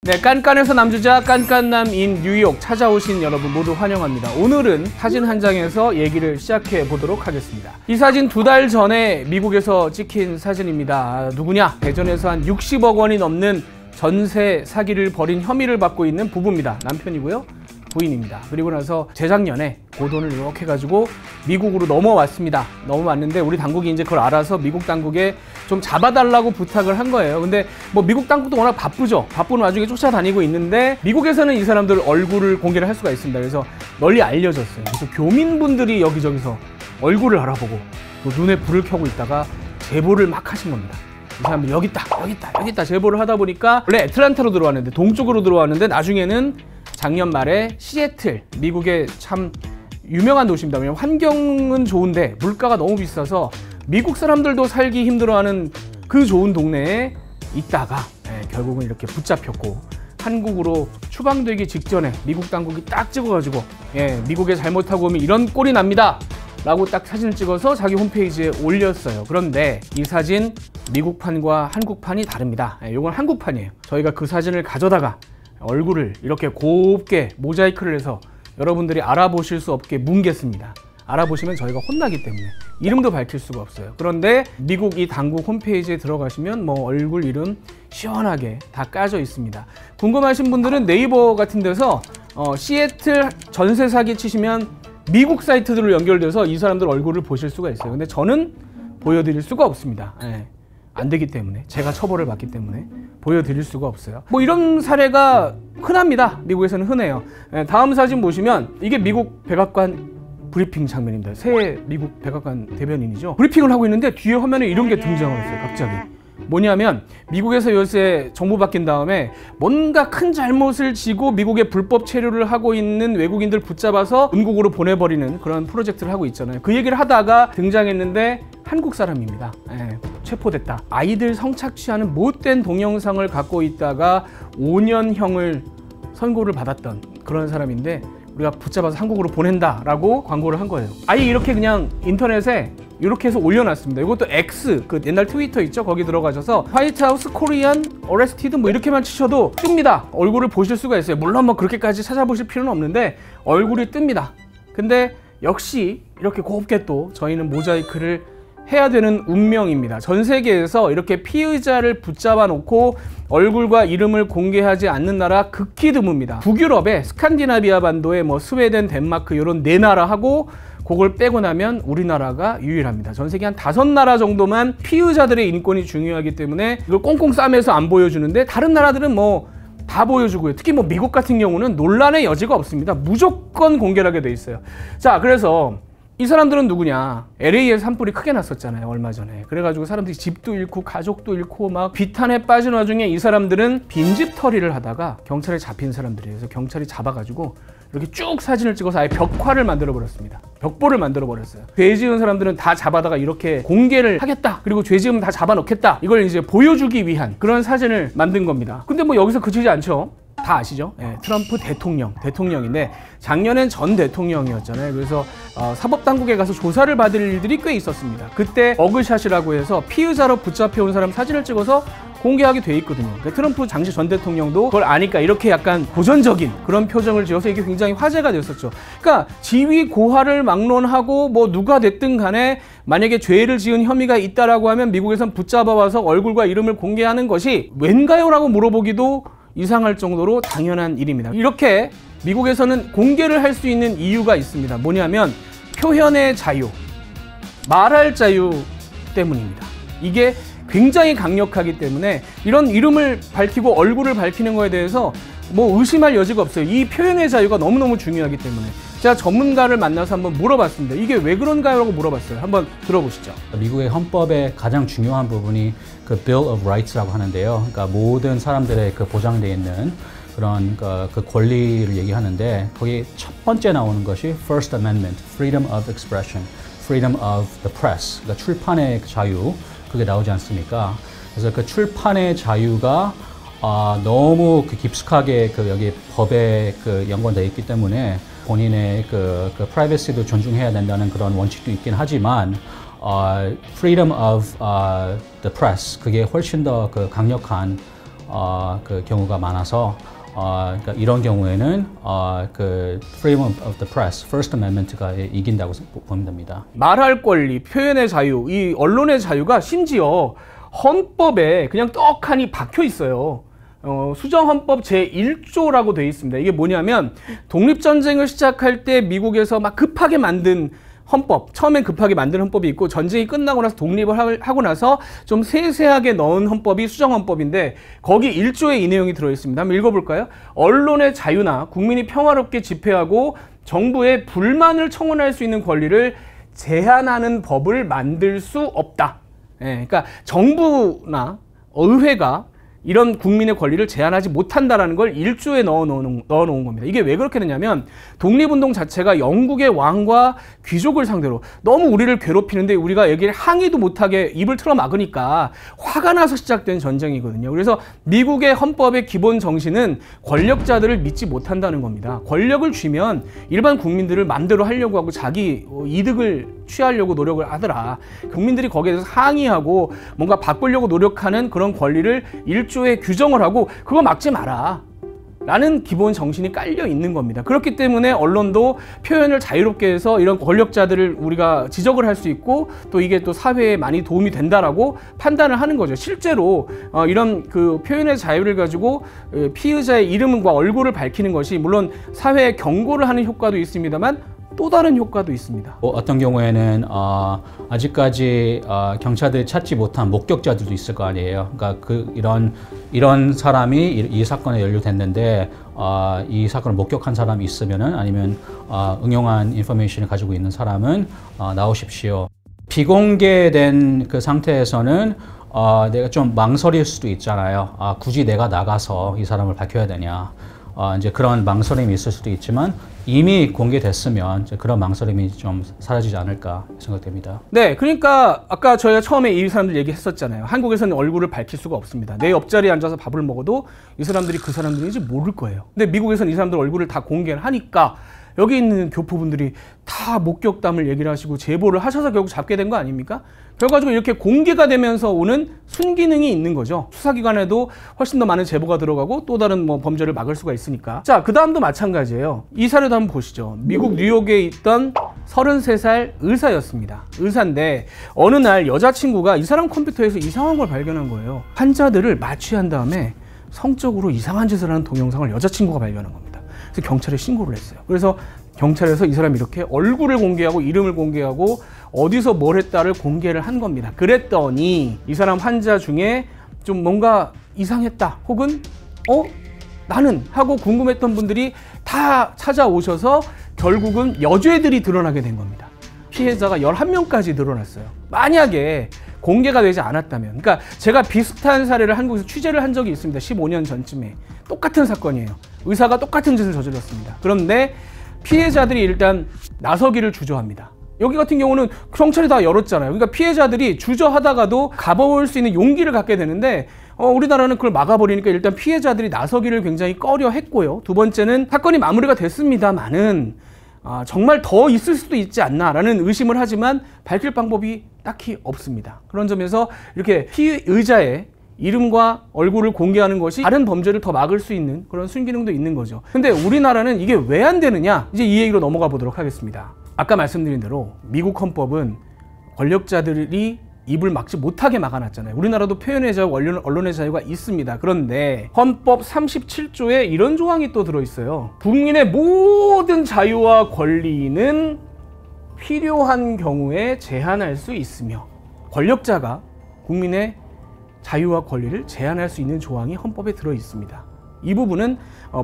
네, 깐깐에서 남주자 깐깐남인 뉴욕 찾아오신 여러분 모두 환영합니다. 오늘은 사진 한 장에서 얘기를 시작해 보도록 하겠습니다. 이 사진 2달 전에 미국에서 찍힌 사진입니다. 누구냐? 대전에서 한 60억 원이 넘는 전세 사기를 벌인 혐의를 받고 있는 부부입니다. 남편이고요. 부인입니다. 그리고 나서 재작년에 그 돈을 이렇게 가지고 미국으로 넘어왔습니다. 넘어왔는데 우리 당국이 이제 그걸 알아서 미국 당국에 좀 잡아달라고 부탁을 한 거예요. 근데 뭐 미국 당국도 워낙 바쁘죠. 바쁜 와중에 쫓아다니고 있는데 미국에서는 이 사람들 얼굴을 공개를 할 수가 있습니다. 그래서 널리 알려졌어요. 그래서 교민분들이 여기저기서 얼굴을 알아보고 또 눈에 불을 켜고 있다가 제보를 막 하신 겁니다. 이 사람들 여기 있다 제보를 하다 보니까 원래 애틀랜타로 들어왔는데 동쪽으로 들어왔는데 나중에는 작년 말에 시애틀, 미국의 참 유명한 도시입니다. 왜냐면 환경은 좋은데 물가가 너무 비싸서 미국 사람들도 살기 힘들어하는 그 좋은 동네에 있다가 결국은 이렇게 붙잡혔고 한국으로 추방되기 직전에 미국 당국이 딱 찍어가지고 미국에 잘못하고 오면 이런 꼴이 납니다 라고 딱 사진을 찍어서 자기 홈페이지에 올렸어요. 그런데 이 사진 미국판과 한국판이 다릅니다. 이건 한국판이에요. 저희가 그 사진을 가져다가 얼굴을 이렇게 곱게 모자이크를 해서 여러분들이 알아보실 수 없게 뭉갰습니다. 알아보시면 저희가 혼나기 때문에 이름도 밝힐 수가 없어요. 그런데 미국 이 당국 홈페이지에 들어가시면 뭐 얼굴 이름 시원하게 다 까져 있습니다. 궁금하신 분들은 네이버 같은 데서 시애틀 전세 사기 치시면 미국 사이트들로 연결돼서 이 사람들 얼굴을 보실 수가 있어요. 근데 저는 보여드릴 수가 없습니다. 안 되기 때문에, 제가 처벌을 받기 때문에 보여드릴 수가 없어요. 뭐 이런 사례가 흔합니다. 미국에서는 흔해요. 다음 사진 보시면 이게 미국 백악관 브리핑 장면입니다. 새 미국 백악관 대변인이죠. 브리핑을 하고 있는데 뒤에 화면에 이런 게 등장을 했어요. 갑자기. 뭐냐면 미국에서 요새 정부 바뀐 다음에 뭔가 큰 잘못을 지고 미국에 불법 체류를 하고 있는 외국인들 붙잡아서 본국으로 보내버리는 그런 프로젝트를 하고 있잖아요. 그 얘기를 하다가 등장했는데 한국 사람입니다. 체포됐다. 아이들 성착취하는 못된 동영상을 갖고 있다가 5년형을 선고를 받았던 그런 사람인데 우리가 붙잡아서 한국으로 보낸다라고 광고를 한 거예요. 아예 이렇게 그냥 인터넷에 이렇게 해서 올려놨습니다. 이것도 X, 그 옛날 트위터 있죠? 거기 들어가셔서 화이트하우스 코리안 어레스티드 뭐 이렇게만 치셔도 뜹니다. 얼굴을 보실 수가 있어요. 물론 뭐 그렇게까지 찾아보실 필요는 없는데 얼굴이 뜹니다. 근데 역시 이렇게 곱게 또 저희는 모자이크를 해야 되는 운명입니다. 전 세계에서 이렇게 피의자를 붙잡아 놓고 얼굴과 이름을 공개하지 않는 나라 극히 드뭅니다. 북유럽의 스칸디나비아 반도의 뭐 스웨덴, 덴마크 이런 4나라하고 그걸 빼고 나면 우리나라가 유일합니다. 전 세계 한 5나라 정도만 피의자들의 인권이 중요하기 때문에 이걸 꽁꽁 싸매서 안 보여주는데 다른 나라들은 뭐 다 보여주고요. 특히 뭐 미국 같은 경우는 논란의 여지가 없습니다. 무조건 공개를 하게 돼 있어요. 자, 그래서 이 사람들은 누구냐? LA에 산불이 크게 났었잖아요, 얼마 전에. 그래가지고 사람들이 집도 잃고 가족도 잃고 막 비탄에 빠진 와중에 이 사람들은 빈집 털이를 하다가 경찰에 잡힌 사람들이에요. 그래서 경찰이 잡아가지고 이렇게 쭉 사진을 찍어서 아예 벽화를 만들어 버렸습니다. 벽보를 만들어 버렸어요. 죄 지은 사람들은 다 잡아다가 이렇게 공개를 하겠다. 그리고 죄 지으면 다 잡아놓겠다. 이걸 이제 보여주기 위한 그런 사진을 만든 겁니다. 근데 뭐 여기서 그치지 않죠? 다 아시죠? 트럼프 대통령인데 작년엔 전 대통령이었잖아요. 그래서 사법당국에 가서 조사를 받을 일들이 꽤 있었습니다. 그때 머그샷이라고 해서 피의자로 붙잡혀온 사람 사진을 찍어서 공개하게 돼 있거든요. 그러니까 트럼프 당시 전 대통령도 그걸 아니까 이렇게 약간 고전적인 그런 표정을 지어서 이게 굉장히 화제가 됐었죠. 그러니까 지위 고하를 막론하고 뭐 누가 됐든 간에 만약에 죄를 지은 혐의가 있다라고 하면 미국에선 붙잡아와서 얼굴과 이름을 공개하는 것이 왠가요? 라고 물어보기도 이상할 정도로 당연한 일입니다. 이렇게 미국에서는 공개를 할 수 있는 이유가 있습니다. 뭐냐면 표현의 자유, 말할 자유 때문입니다. 이게 굉장히 강력하기 때문에 이런 이름을 밝히고 얼굴을 밝히는 거에 대해서 뭐 의심할 여지가 없어요. 이 표현의 자유가 너무너무 중요하기 때문에. 제가 전문가를 만나서 한번 물어봤습니다. 이게 왜 그런가요? 라고 물어봤어요. 한번 들어보시죠. 미국의 헌법의 가장 중요한 부분이 그 Bill of Rights라고 하는데요. 그러니까 모든 사람들의 그 보장되어 있는 그런 그 권리를 얘기하는데 거기 첫 번째 나오는 것이 First Amendment, Freedom of Expression, Freedom of the Press, 그러니까 출판의 자유, 그게 나오지 않습니까? 그래서 그 출판의 자유가 너무 깊숙하게 여기 법에 연관되어 있기 때문에 본인의 그 프라이버시도 존중해야 된다는 그런 원칙도 있긴 하지만 freedom of the press 그게 훨씬 더 강력한 그 경우가 많아서 그러니까 이런 경우에는 그 Freedom of the Press, First Amendment가 이긴다고 보면 됩니다. 말할 권리, 표현의 자유, 이 언론의 자유가 심지어 헌법에 그냥 떡하니 박혀 있어요. 수정헌법 제1조라고 되어 있습니다. 이게 뭐냐면 독립전쟁을 시작할 때 미국에서 막 급하게 만든 헌법, 처음엔 급하게 만든 헌법이 있고 전쟁이 끝나고 나서 독립을 하고 나서 좀 세세하게 넣은 헌법이 수정헌법인데 거기 1조에 이 내용이 들어있습니다. 한번 읽어볼까요? 언론의 자유나 국민이 평화롭게 집회하고 정부에 불만을 청원할 수 있는 권리를 제한하는 법을 만들 수 없다. 그러니까 정부나 의회가 이런 국민의 권리를 제한하지 못한다라는 걸 1조에 넣어놓은 겁니다. 이게 왜 그렇게 되냐면 독립운동 자체가 영국의 왕과 귀족을 상대로 너무 우리를 괴롭히는데 우리가 여기를 항의도 못하게 입을 틀어 막으니까 화가 나서 시작된 전쟁이거든요. 그래서 미국의 헌법의 기본 정신은 권력자들을 믿지 못한다는 겁니다. 권력을 쥐면 일반 국민들을 맘대로 하려고 하고 자기 이득을 취하려고 노력을 하더라. 국민들이 거기에 대해서 항의하고 뭔가 바꾸려고 노력하는 그런 권리를 1조에 규정을 하고 그거 막지 마라 라는 기본 정신이 깔려 있는 겁니다. 그렇기 때문에 언론도 표현을 자유롭게 해서 이런 권력자들을 우리가 지적을 할 수 있고 또 이게 또 사회에 많이 도움이 된다라고 판단을 하는 거죠. 실제로 이런 그 표현의 자유를 가지고 피의자의 이름과 얼굴을 밝히는 것이 물론 사회에 경고를 하는 효과도 있습니다만 또 다른 효과도 있습니다. 어떤 경우에는 아직까지 경찰들이 찾지 못한 목격자들도 있을 거 아니에요. 그러니까 이런 사람이 이 사건에 연루됐는데 이 사건을 목격한 사람이 있으면은 아니면 응용한 인포메이션을 가지고 있는 사람은 나오십시오. 비공개된 그 상태에서는 내가 좀 망설일 수도 있잖아요. 굳이 내가 나가서 이 사람을 밝혀야 되냐. 이제 그런 망설임이 있을 수도 있지만 이미 공개됐으면 이제 그런 망설임이 좀 사라지지 않을까 생각됩니다. 네, 그러니까 아까 저희가 처음에 이 사람들 얘기했었잖아요. 한국에서는 얼굴을 밝힐 수가 없습니다. 내 옆자리에 앉아서 밥을 먹어도 이 사람들이 그 사람들인지 모를 거예요. 근데 미국에서는 이 사람들 얼굴을 다 공개를 하니까 여기 있는 교포분들이 다 목격담을 얘기를 하시고 제보를 하셔서 결국 잡게 된 거 아닙니까? 결과적으로 이렇게 공개가 되면서 오는 순기능이 있는 거죠. 수사기관에도 훨씬 더 많은 제보가 들어가고 또 다른 뭐 범죄를 막을 수가 있으니까. 자, 그 다음도 마찬가지예요. 이 사례도 한번 보시죠. 미국 뉴욕에 있던 33살 의사였습니다. 의사인데 어느 날 여자친구가 이 사람 컴퓨터에서 이상한 걸 발견한 거예요. 환자들을 마취한 다음에 성적으로 이상한 짓을 하는 동영상을 여자친구가 발견한 겁니다. 그래서 경찰에 신고를 했어요. 그래서 경찰에서 이 사람이 이렇게 얼굴을 공개하고 이름을 공개하고 어디서 뭘 했다를 공개를 한 겁니다. 그랬더니 이 사람 환자 중에 좀 뭔가 이상했다 혹은 나는 하고 궁금했던 분들이 다 찾아오셔서 결국은 여죄들이 드러나게 된 겁니다. 피해자가 11명까지 늘어났어요. 만약에 공개가 되지 않았다면, 그러니까 제가 비슷한 사례를 한국에서 취재를 한 적이 있습니다. 15년 전쯤에 똑같은 사건이에요. 의사가 똑같은 짓을 저질렀습니다. 그런데 피해자들이 일단 나서기를 주저합니다. 여기 같은 경우는 경찰이 다 열었잖아요. 그러니까 피해자들이 주저하다가도 가볼 수 있는 용기를 갖게 되는데 우리나라는 그걸 막아버리니까 일단 피해자들이 나서기를 굉장히 꺼려 했고요. 두 번째는 사건이 마무리가 됐습니다만은 정말 더 있을 수도 있지 않나라는 의심을 하지만 밝힐 방법이 딱히 없습니다. 그런 점에서 이렇게 피의자의 이름과 얼굴을 공개하는 것이 다른 범죄를 더 막을 수 있는 그런 순기능도 있는 거죠. 근데 우리나라는 이게 왜 안 되느냐? 이제 이 얘기로 넘어가 보도록 하겠습니다. 아까 말씀드린 대로 미국 헌법은 권력자들이 입을 막지 못하게 막아놨잖아요. 우리나라도 표현의 자유, 언론의 자유가 있습니다. 그런데 헌법 37조에 이런 조항이 또 들어있어요. 국민의 모든 자유와 권리는 필요한 경우에 제한할 수 있으며 권력자가 국민의 자유와 권리를 제한할 수 있는 조항이 헌법에 들어 있습니다. 이 부분은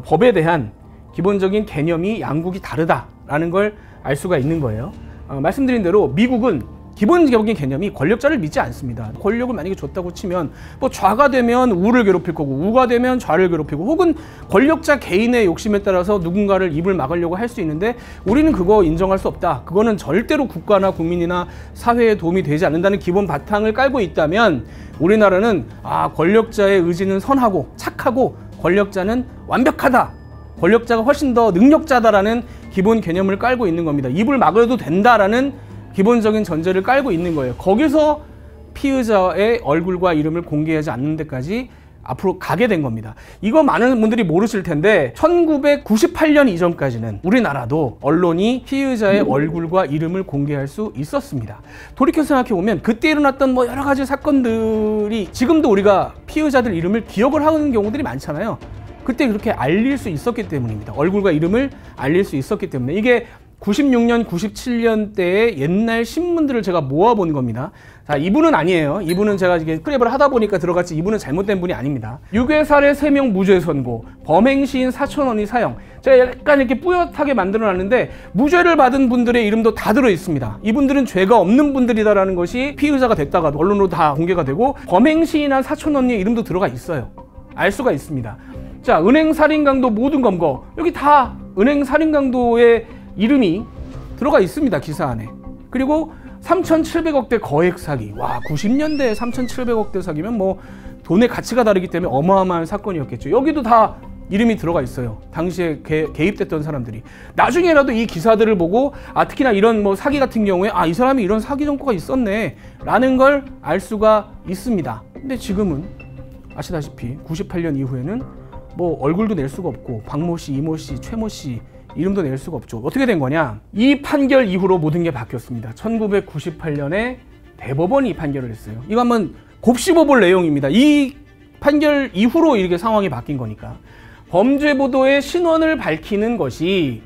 법에 대한 기본적인 개념이 양국이 다르다라는 걸 알 수가 있는 거예요. 말씀드린 대로 미국은 기본적인 개념이 권력자를 믿지 않습니다. 권력을 만약에 줬다고 치면 뭐 좌가 되면 우를 괴롭힐 거고 우가 되면 좌를 괴롭히고 혹은 권력자 개인의 욕심에 따라서 누군가를 입을 막으려고 할 수 있는데 우리는 그거 인정할 수 없다. 그거는 절대로 국가나 국민이나 사회에 도움이 되지 않는다는 기본 바탕을 깔고 있다면 우리나라는 권력자의 의지는 선하고 착하고 권력자는 완벽하다. 권력자가 훨씬 더 능력자다라는 기본 개념을 깔고 있는 겁니다. 입을 막아도 된다라는 기본적인 전제를 깔고 있는 거예요. 거기서 피의자의 얼굴과 이름을 공개하지 않는 데까지 앞으로 가게 된 겁니다. 이거 많은 분들이 모르실 텐데 1998년 이전까지는 우리나라도 언론이 피의자의 얼굴과 이름을 공개할 수 있었습니다. 돌이켜 생각해보면 그때 일어났던 뭐 여러 가지 사건들이 지금도 우리가 피의자들 이름을 기억을 하는 경우들이 많잖아요. 그때 그렇게 알릴 수 있었기 때문입니다. 얼굴과 이름을 알릴 수 있었기 때문에. 이게 96년, 97년 때의 옛날 신문들을 제가 모아본 겁니다. 자, 이분은 아니에요. 이분은 제가 이게 스크랩을 하다 보니까 들어갔지, 이분은 잘못된 분이 아닙니다. 유괴 살해 3명 무죄 선고, 범행 시인 4,000원이 사형. 제가 약간 이렇게 뿌옇하게 만들어 놨는데 무죄를 받은 분들의 이름도 다 들어 있습니다. 이분들은 죄가 없는 분들이다라는 것이 피의자가 됐다가도 언론으로 다 공개가 되고, 범행 시인한 4,000원의 이름도 들어가 있어요. 알 수가 있습니다. 자, 은행 살인 강도 모든 검거. 여기 다 은행 살인 강도의 이름이 들어가 있습니다. 기사 안에. 그리고 3,700억대 거액 사기. 와, 90년대에 3,700억대 사기면 뭐 돈의 가치가 다르기 때문에 어마어마한 사건이었겠죠. 여기도 다 이름이 들어가 있어요. 당시에 개입됐던 사람들이. 나중에라도 이 기사들을 보고 특히나 이런 뭐 사기 같은 경우에 이 사람이 이런 사기 전과가 있었네 라는 걸 알 수가 있습니다. 근데 지금은 아시다시피 98년 이후에는 뭐 얼굴도 낼 수가 없고 박모 씨, 이모 씨, 최모 씨 이름도 낼 수가 없죠. 어떻게 된 거냐? 이 판결 이후로 모든 게 바뀌었습니다. 1998년에 대법원이 이 판결을 했어요. 이거 한번 곱씹어볼 내용입니다. 이 판결 이후로 이렇게 상황이 바뀐 거니까. 범죄 보도의 신원을 밝히는 것이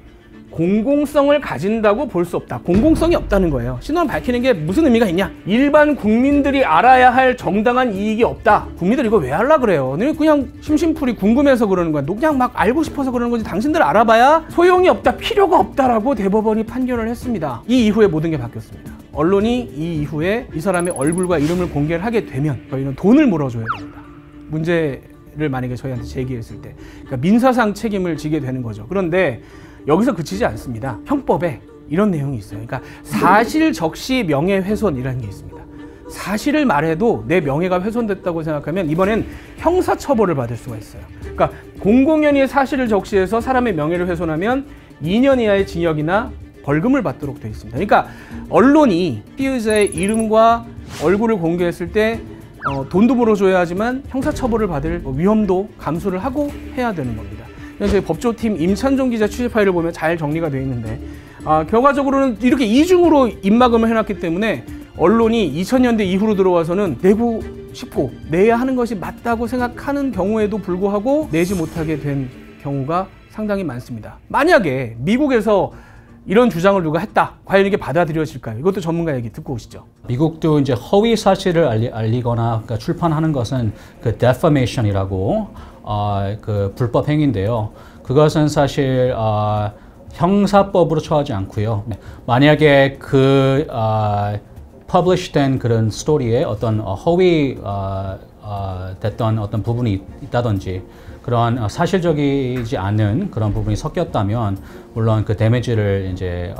공공성을 가진다고 볼 수 없다. 공공성이 없다는 거예요. 신원을 밝히는 게 무슨 의미가 있냐? 일반 국민들이 알아야 할 정당한 이익이 없다. 국민들이 이거 왜 하려고 그래요? 그냥 심심풀이 궁금해서 그러는 거야. 그냥 막 알고 싶어서 그러는 거지. 당신들 알아봐야 소용이 없다. 필요가 없다라고 대법원이 판결을 했습니다. 이 이후에 모든 게 바뀌었습니다. 언론이 이 이후에 이 사람의 얼굴과 이름을 공개를 하게 되면 저희는 돈을 물어줘야 됩니다. 문제를 만약에 저희한테 제기했을 때. 그러니까 민사상 책임을 지게 되는 거죠. 그런데 여기서 그치지 않습니다. 형법에 이런 내용이 있어요. 그러니까 사실 적시 명예훼손이라는 게 있습니다. 사실을 말해도 내 명예가 훼손됐다고 생각하면 이번엔 형사처벌을 받을 수가 있어요. 그러니까 공공연히 사실을 적시해서 사람의 명예를 훼손하면 2년 이하의 징역이나 벌금을 받도록 되어 있습니다. 그러니까 언론이 피의자의 이름과 얼굴을 공개했을 때 돈도 물어줘야 하지만 형사처벌을 받을 위험도 감수를 하고 해야 되는 겁니다. 저희 법조팀 임찬종 기자 취재 파일을 보면 잘 정리가 되어 있는데 결과적으로는 이렇게 이중으로 입막음을 해놨기 때문에 언론이 2000년대 이후로 들어와서는 내고 싶고 내야 하는 것이 맞다고 생각하는 경우에도 불구하고 내지 못하게 된 경우가 상당히 많습니다. 만약에 미국에서 이런 주장을 누가 했다. 과연 이게 받아들여질까요? 이것도 전문가 얘기 듣고 오시죠. 미국도 이제 허위 사실을 알리거나 그러니까 출판하는 것은 그 defamation이라고 그 불법 행위인데요. 그것은 사실 형사법으로 처하지 않고요. 만약에 그 publish된 그런 스토리에 어떤 허위 됐던 어떤 부분이 있다든지 그런 사실적이지 않은 그런 부분이 섞였다면 물론 그 데미지를 이제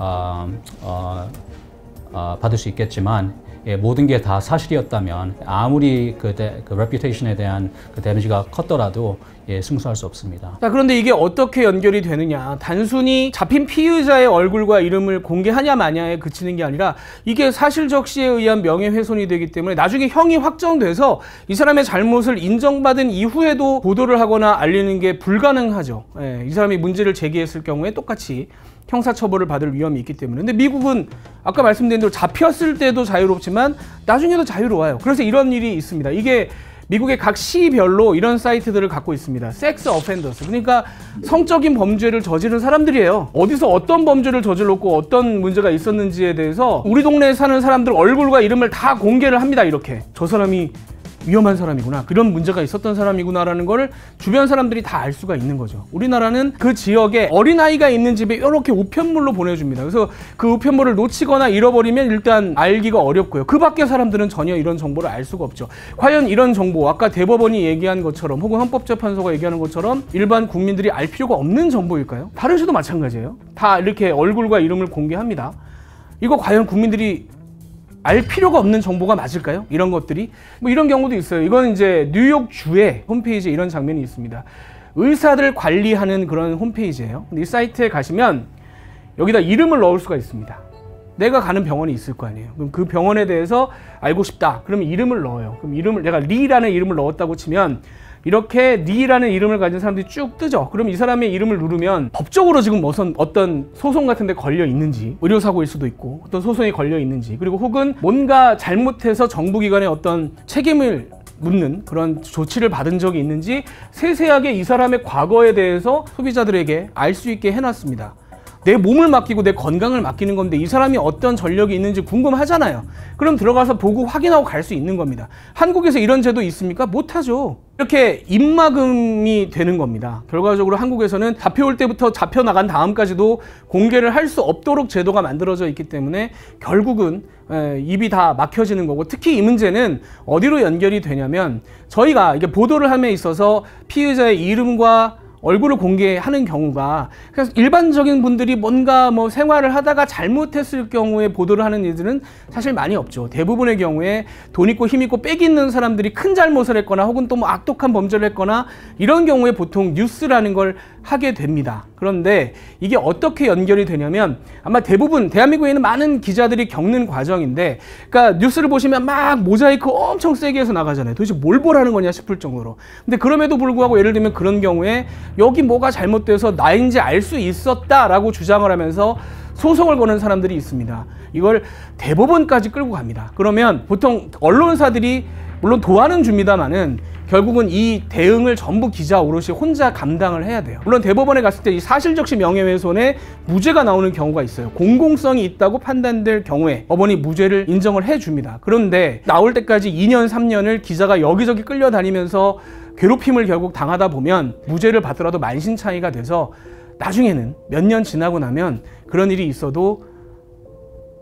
받을 수 있겠지만 모든 게 다 사실이었다면 아무리 그 reputation에 대한 그 데미지가 컸더라도 승소할 수 없습니다. 자, 그런데 이게 어떻게 연결이 되느냐? 단순히 잡힌 피의자의 얼굴과 이름을 공개하냐 마냐에 그치는 게 아니라 이게 사실적시에 의한 명예훼손이 되기 때문에 나중에 형이 확정돼서 이 사람의 잘못을 인정받은 이후에도 보도를 하거나 알리는 게 불가능하죠. 이 사람이 문제를 제기했을 경우에 똑같이 형사처벌을 받을 위험이 있기 때문에. 근데 미국은 아까 말씀드린 대로 잡혔을 때도 자유롭지만 나중에도 자유로워요. 그래서 이런 일이 있습니다. 이게 미국의 각 시별로 이런 사이트들을 갖고 있습니다. 섹스 어펜더스. 그러니까 성적인 범죄를 저지른 사람들이에요. 어디서 어떤 범죄를 저질렀고 어떤 문제가 있었는지에 대해서 우리 동네에 사는 사람들 얼굴과 이름을 다 공개를 합니다. 이렇게. 저 사람이 위험한 사람이구나. 그런 문제가 있었던 사람이구나라는 걸 주변 사람들이 다 알 수가 있는 거죠. 우리나라는 그 지역에 어린아이가 있는 집에 이렇게 우편물로 보내줍니다. 그래서 그 우편물을 놓치거나 잃어버리면 일단 알기가 어렵고요. 그 밖의 사람들은 전혀 이런 정보를 알 수가 없죠. 과연 이런 정보, 아까 대법원이 얘기한 것처럼 혹은 헌법재판소가 얘기하는 것처럼 일반 국민들이 알 필요가 없는 정보일까요? 파리수도 마찬가지예요. 다 이렇게 얼굴과 이름을 공개합니다. 이거 과연 국민들이 알 필요가 없는 정보가 맞을까요? 이런 것들이 뭐 이런 경우도 있어요. 이건 이제 뉴욕주의 홈페이지에 이런 장면이 있습니다. 의사들 관리하는 그런 홈페이지예요. 근데 이 사이트에 가시면 여기다 이름을 넣을 수가 있습니다. 내가 가는 병원이 있을 거 아니에요. 그럼 그 병원에 대해서 알고 싶다. 그러면 이름을 넣어요. 그럼 이름을 내가 리라는 이름을 넣었다고 치면 이렇게 리라는 이름을 가진 사람들이 쭉 뜨죠. 그럼 이 사람의 이름을 누르면 법적으로 지금 어떤 소송 같은 데 걸려 있는지, 의료사고일 수도 있고 어떤 소송이 걸려 있는지, 그리고 혹은 뭔가 잘못해서 정부기관의 어떤 책임을 묻는 그런 조치를 받은 적이 있는지 세세하게 이 사람의 과거에 대해서 소비자들에게 알 수 있게 해놨습니다. 내 몸을 맡기고 내 건강을 맡기는 건데 이 사람이 어떤 전력이 있는지 궁금하잖아요. 그럼 들어가서 보고 확인하고 갈 수 있는 겁니다. 한국에서 이런 제도 있습니까? 못하죠. 이렇게 입막음이 되는 겁니다. 결과적으로 한국에서는 잡혀올 때부터 잡혀나간 다음까지도 공개를 할 수 없도록 제도가 만들어져 있기 때문에 결국은 입이 다 막혀지는 거고, 특히 이 문제는 어디로 연결이 되냐면 저희가 이게 보도를 함에 있어서 피의자의 이름과 얼굴을 공개하는 경우가, 그래서 일반적인 분들이 뭔가 뭐 생활을 하다가 잘못했을 경우에 보도를 하는 일들은 사실 많이 없죠. 대부분의 경우에 돈 있고 힘 있고 빽 있는 사람들이 큰 잘못을 했거나 혹은 또 뭐 악독한 범죄를 했거나 이런 경우에 보통 뉴스라는 걸 하게 됩니다. 그런데 이게 어떻게 연결이 되냐면 아마 대부분 대한민국에 있는 많은 기자들이 겪는 과정인데, 그러니까 뉴스를 보시면 막 모자이크 엄청 세게 해서 나가잖아요. 도대체 뭘 보라는 거냐 싶을 정도로. 근데 그럼에도 불구하고 예를 들면 그런 경우에 여기 뭐가 잘못돼서 나인지 알 수 있었다라고 주장을 하면서 소송을 거는 사람들이 있습니다. 이걸 대법원까지 끌고 갑니다. 그러면 보통 언론사들이 물론 도와는 줍니다만은 결국은 이 대응을 전부 기자 오롯이 혼자 감당을 해야 돼요. 물론 대법원에 갔을 때 이 사실적시 명예훼손에 무죄가 나오는 경우가 있어요. 공공성이 있다고 판단될 경우에 법원이 무죄를 인정을 해줍니다. 그런데 나올 때까지 2년, 3년을 기자가 여기저기 끌려다니면서 괴롭힘을 결국 당하다 보면 무죄를 받더라도 만신창이가 돼서 나중에는 몇 년 지나고 나면 그런 일이 있어도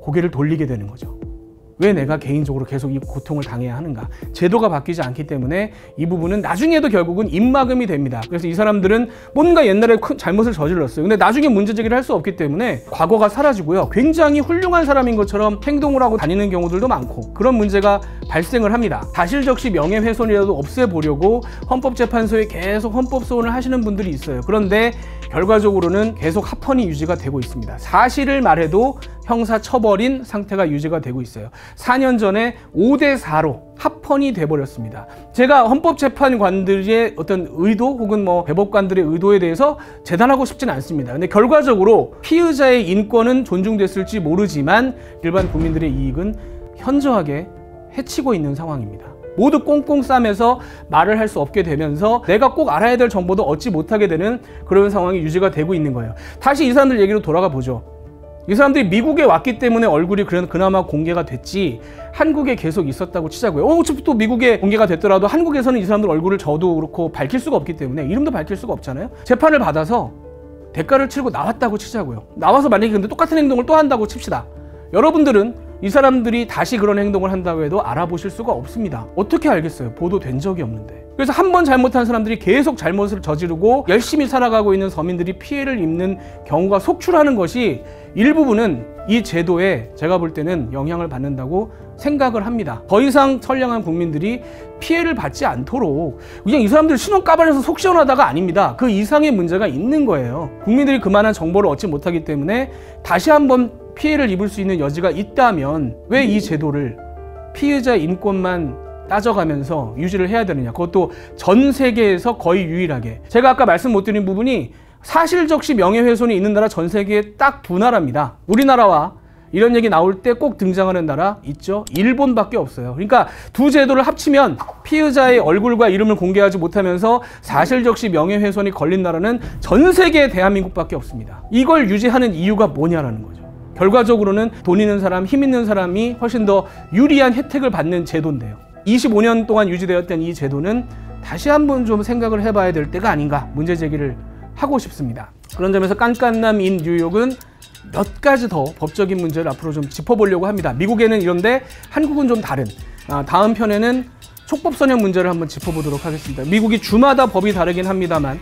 고개를 돌리게 되는 거죠. 왜 내가 개인적으로 계속 이 고통을 당해야 하는가? 제도가 바뀌지 않기 때문에 이 부분은 나중에도 결국은 입막음이 됩니다. 그래서 이 사람들은 뭔가 옛날에 큰 잘못을 저질렀어요. 근데 나중에 문제 제기를 할 수 없기 때문에 과거가 사라지고요. 굉장히 훌륭한 사람인 것처럼 행동을 하고 다니는 경우들도 많고 그런 문제가 발생을 합니다. 사실적시 명예훼손이라도 없애보려고 헌법재판소에 계속 헌법소원을 하시는 분들이 있어요. 그런데 결과적으로는 계속 합헌이 유지가 되고 있습니다. 사실을 말해도 형사처벌인 상태가 유지가 되고 있어요. 4년 전에 5대4로 합헌이 돼버렸습니다. 제가 헌법재판관들의 어떤 의도 혹은 뭐 대법관들의 의도에 대해서 재단하고 싶지는 않습니다. 근데 결과적으로 피의자의 인권은 존중됐을지 모르지만 일반 국민들의 이익은 현저하게 해치고 있는 상황입니다. 모두 꽁꽁 싸매서 말을 할 수 없게 되면서 내가 꼭 알아야 될 정보도 얻지 못하게 되는 그런 상황이 유지가 되고 있는 거예요. 다시 이 사람들 얘기로 돌아가 보죠. 이 사람들이 미국에 왔기 때문에 얼굴이 그나마 공개가 됐지 한국에 계속 있었다고 치자고요. 어차피 또 미국에 공개가 됐더라도 한국에서는 이 사람들 얼굴을 저도 그렇고 밝힐 수가 없기 때문에 이름도 밝힐 수가 없잖아요. 재판을 받아서 대가를 치르고 나왔다고 치자고요. 나와서 만약에 근데 똑같은 행동을 또 한다고 칩시다. 여러분들은 이 사람들이 다시 그런 행동을 한다고 해도 알아보실 수가 없습니다. 어떻게 알겠어요? 보도된 적이 없는데. 그래서 한 번 잘못한 사람들이 계속 잘못을 저지르고 열심히 살아가고 있는 서민들이 피해를 입는 경우가 속출하는 것이 일부분은 이 제도에 제가 볼 때는 영향을 받는다고 생각을 합니다. 더 이상 선량한 국민들이 피해를 받지 않도록 그냥 이 사람들 신원 까발려서 속 시원하다가 아닙니다. 그 이상의 문제가 있는 거예요. 국민들이 그만한 정보를 얻지 못하기 때문에 다시 한번 피해를 입을 수 있는 여지가 있다면 왜 이 제도를 피해자 인권만 따져가면서 유지를 해야 되느냐. 그것도 전 세계에서 거의 유일하게. 제가 아까 말씀 못 드린 부분이 사실적시 명예훼손이 있는 나라 전 세계에 딱 두 나라입니다. 우리나라와 이런 얘기 나올 때 꼭 등장하는 나라 있죠. 일본밖에 없어요. 그러니까 두 제도를 합치면 피의자의 얼굴과 이름을 공개하지 못하면서 사실적시 명예훼손이 걸린 나라는 전 세계 대한민국밖에 없습니다. 이걸 유지하는 이유가 뭐냐라는 거죠. 결과적으로는 돈 있는 사람, 힘 있는 사람이 훨씬 더 유리한 혜택을 받는 제도인데요. 25년 동안 유지되었던 이 제도는 다시 한번 좀 생각을 해봐야 될 때가 아닌가 문제 제기를 하고 싶습니다. 그런 점에서 깐깐남인 뉴욕은 몇 가지 더 법적인 문제를 앞으로 좀 짚어보려고 합니다. 미국에는 이런데 한국은 좀 다른. 다음 편에는 촉법소년 문제를 한번 짚어보도록 하겠습니다. 미국이 주마다 법이 다르긴 합니다만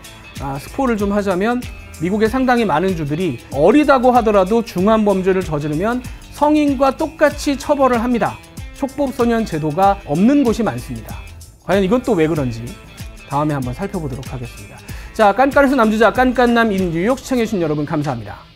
스포를 좀 하자면 미국의 상당히 많은 주들이 어리다고 하더라도 중한 범죄를 저지르면 성인과 똑같이 처벌을 합니다. 촉법소년 제도가 없는 곳이 많습니다. 과연 이건 또 왜 그런지 다음에 한번 살펴보도록 하겠습니다. 자, 깐깐해서 남주자 깐깐남인 뉴욕 시청해주신 여러분 감사합니다.